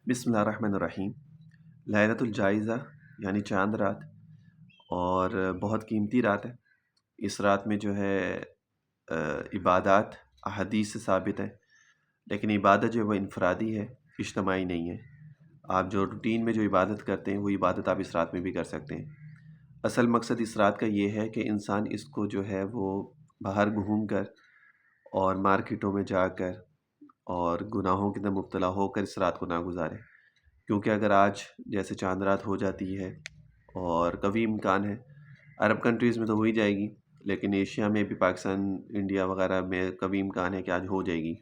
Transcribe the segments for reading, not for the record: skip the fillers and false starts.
بسم اللہ الرحمن الرحیم۔ لیلۃ الجائزہ یعنی چاند رات، اور بہت قیمتی رات ہے۔ اس رات میں جو ہے عبادات احادیث سے ثابت ہے، لیکن عبادت جو ہے وہ انفرادی ہے، اجتماعی نہیں ہے۔ آپ جو روٹین میں جو عبادت کرتے ہیں وہ عبادت آپ اس رات میں بھی کر سکتے ہیں۔ اصل مقصد اس رات کا یہ ہے کہ انسان اس کو جو ہے وہ باہر گھوم کر اور مارکیٹوں میں جا کر اور گناہوں کے اندر مبتلا ہو کر اس رات کو نہ گزارے، کیونکہ اگر آج جیسے چاند رات ہو جاتی ہے، اور قوی امکان ہے عرب کنٹریز میں تو ہو ہی جائے گی، لیکن ایشیا میں بھی پاکستان انڈیا وغیرہ میں قوی امکان ہے کہ آج ہو جائے گی،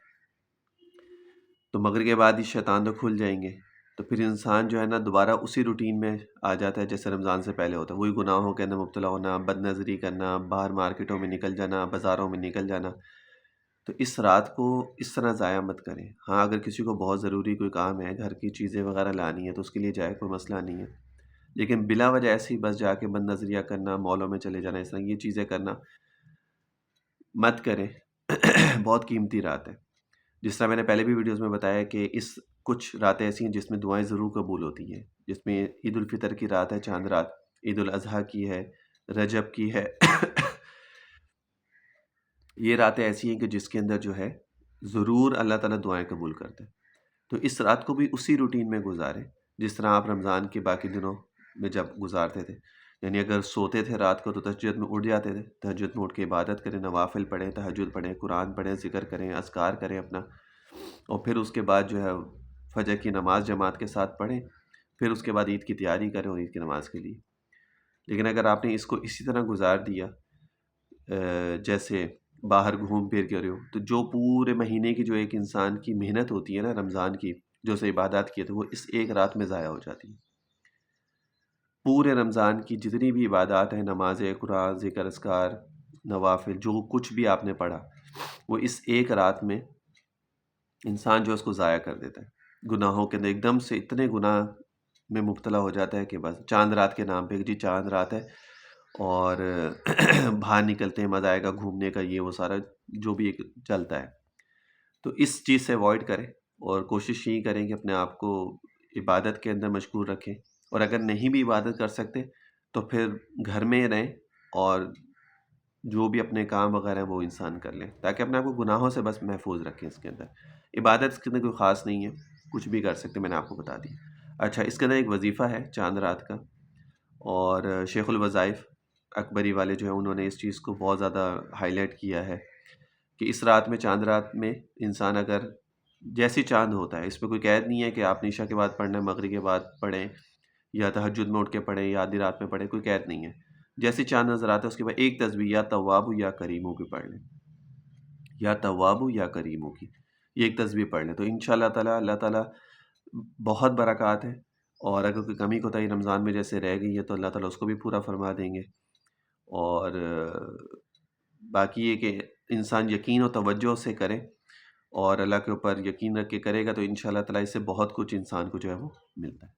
تو مغرب کے بعد ہی شیطان تو کھل جائیں گے، تو پھر انسان جو ہے نا دوبارہ اسی روٹین میں آ جاتا ہے جیسے رمضان سے پہلے ہوتا ہے، وہی گناہوں کے اندر مبتلا ہونا، بد نظری کرنا، باہر مارکیٹوں میں نکل جانا، بازاروں میں نکل جانا۔ تو اس رات کو اس طرح ضائع مت کریں۔ ہاں، اگر کسی کو بہت ضروری کوئی کام ہے، گھر کی چیزیں وغیرہ لانی ہے تو اس کے لیے جائے، کوئی مسئلہ نہیں ہے، لیکن بلا وجہ ایسی بس جا کے بد نظریہ کرنا، مالوں میں چلے جانا، اس طرح یہ چیزیں کرنا مت کریں۔ بہت قیمتی رات ہے، جس طرح میں نے پہلے بھی ویڈیوز میں بتایا کہ کچھ راتیں ایسی ہیں جس میں دعائیں ضرور قبول ہوتی ہیں، جس میں عید الفطر کی رات ہے، چاند رات، عید الاضحیٰ کی ہے، رجب کی ہے۔ یہ راتیں ایسی ہیں کہ جس کے اندر جو ہے ضرور اللہ تعالیٰ دعائیں قبول کرتے ہیں، تو اس رات کو بھی اسی روٹین میں گزاریں جس طرح آپ رمضان کے باقی دنوں میں جب گزارتے تھے، یعنی اگر سوتے تھے رات کو تو تہجد میں اٹھ جاتے تھے، تہجد میں اٹھ کے عبادت کریں، نوافل پڑھیں، تہجد پڑھیں، قرآن پڑھیں، ذکر کریں، اذکار کریں اپنا، اور پھر اس کے بعد جو ہے فجر کی نماز جماعت کے ساتھ پڑھیں، پھر اس کے بعد عید کی تیاری کریں اور عید کی نماز کے لیے۔ لیکن اگر آپ نے اس کو اسی طرح گزار دیا جیسے باہر گھوم پھر کے رہے ہو، تو جو پورے مہینے کی جو ایک انسان کی محنت ہوتی ہے نا رمضان کی، جو سے عبادات کیے تھے، وہ اس ایک رات میں ضائع ہو جاتی ہے۔ پورے رمضان کی جتنی بھی عبادات ہیں، نماز، قرآن، ذکر، اذکار، نوافل، جو کچھ بھی آپ نے پڑھا، وہ اس ایک رات میں انسان جو اس کو ضائع کر دیتا ہے۔ گناہوں کے اندر ایک دم سے اتنے گناہ میں مبتلا ہو جاتا ہے کہ بس چاند رات کے نام پہ، جی چاند رات ہے اور باہر نکلتے ہیں، مزہ آئے گا گھومنے کا، یہ وہ سارا جو بھی ایک چلتا ہے، تو اس چیز سے اوائڈ کریں اور کوشش یہی کریں کہ اپنے آپ کو عبادت کے اندر مشغول رکھیں، اور اگر نہیں بھی عبادت کر سکتے تو پھر گھر میں رہیں اور جو بھی اپنے کام وغیرہ ہیں وہ انسان کر لیں، تاکہ اپنے آپ کو گناہوں سے بس محفوظ رکھیں۔ اس کے اندر عبادت کے اندر کوئی خاص نہیں ہے، کچھ بھی کر سکتے، میں نے آپ کو بتا دی۔ اچھا، اس کے اندر ایک وظیفہ ہے چاند رات کا، اور شیخ الوظائف اکبری والے جو ہیں انہوں نے اس چیز کو بہت زیادہ ہائی لائٹ کیا ہے کہ اس رات میں، چاند رات میں، انسان اگر جیسی چاند ہوتا ہے، اس پہ کوئی قید نہیں ہے کہ آپ نے عشاء کے بعد پڑھنا ہے، مغرب کے بعد پڑھیں، یا تہجد میں اٹھ کے پڑھیں، یا آدھی رات میں پڑھیں، کوئی قید نہیں ہے۔ جیسی چاند نظر آتا ہے اس کے بعد ایک تسبیح یا توابو یا کریمو کی پڑھ لیں، یا توابو یا کریمو کی، یہ ایک تسبیح پڑھ لیں، تو انشاءاللہ تعالیٰ اللہ تعالیٰ بہت برکات ہے، اور اگر کوئی کمی کوتاہی رمضان میں جیسے رہ گئی ہے تو اللہ تعالیٰ اس کو بھی پورا فرما دیں گے، اور باقی یہ کہ انسان یقین و توجہ سے کرے اور اللہ کے اوپر یقین رکھ کے کرے گا تو انشاءاللہ تعالیٰ اس سے بہت کچھ انسان کو جو ہے وہ ملتا ہے۔